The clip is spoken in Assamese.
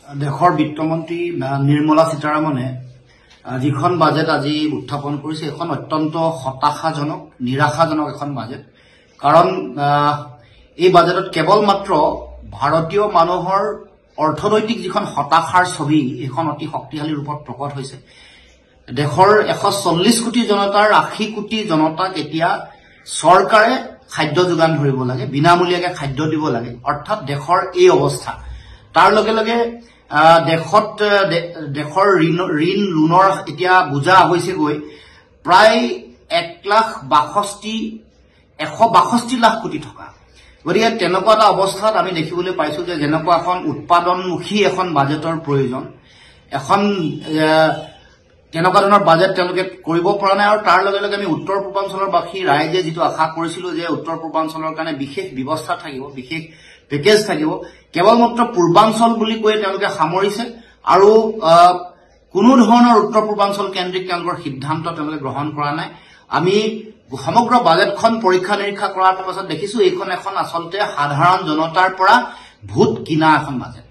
দেশৰ বিত্তমন্ত্ৰী নিৰ্মলা সীতাৰামনে যিখন বাজেট আজি উত্থাপন কৰিছে এখন অত্যন্ত হতাশাজনক নিৰাশাজনক এখন বাজেট কাৰণ এই বাজেটত কেৱল মাত্ৰ ভাৰতীয় মানুহৰ অৰ্থনৈতিক যিখন হতাশাৰ ছবি এখন অতি শক্তিশালী ৰূপত প্ৰকট হৈছে দেশৰ 140 কোটি জনতাৰ 80 কোটি জনতাক এতিয়া চৰকাৰে খাদ্য যোগান ধৰিব লাগে বিনামূলীয়াকৈ খাদ্য দিব লাগে অৰ্থাৎ দেশৰ এই অৱস্থা তাৰ লগে লগে দেশৰ ঋণ লোনৰ এতিয়া বুজা হৈছে গৈ প্ৰায় 1,62 লাখ কোটি টকা গতিকে তেনেকুৱা এটা অৱস্থাত আমি দেখিবলৈ পাইছো যে যেনেকুৱা এখন উৎপাদনমুখী এখন বাজেটৰ প্ৰয়োজন এখন তেনেকুৱা ধৰণৰ বাজেট তেওঁলোকে কৰিব পৰা নাই আৰু তাৰ লগে লগে আমি উত্তৰ পূৰ্বাঞ্চলৰ বাসী ৰাইজে যিটো আশা কৰিছিলো যে উত্তৰ পূৰ্বাঞ্চলৰ কাৰণে বিশেষ ব্যৱস্থা থাকিব বিশেষ পেকেজ থাকিব কেৱল মাত্ৰ পূৰ্বাঞ্চল বুলি কৈ তেওঁলোকে সামৰিছে আৰু কোনো ধৰণৰ উত্তৰ পূৰ্বাঞ্চল কেন্দ্ৰিক তেওঁলোকৰ সিদ্ধান্ত তেওঁলোকে গ্ৰহণ কৰা নাই আমি সমগ্ৰ বাজেটখন পৰীক্ষা নিৰীক্ষা কৰাৰ পাছত দেখিছো এইখন এখন আচলতে সাধাৰণ জনতাৰ পৰা ভোট কিনা এখন বাজেট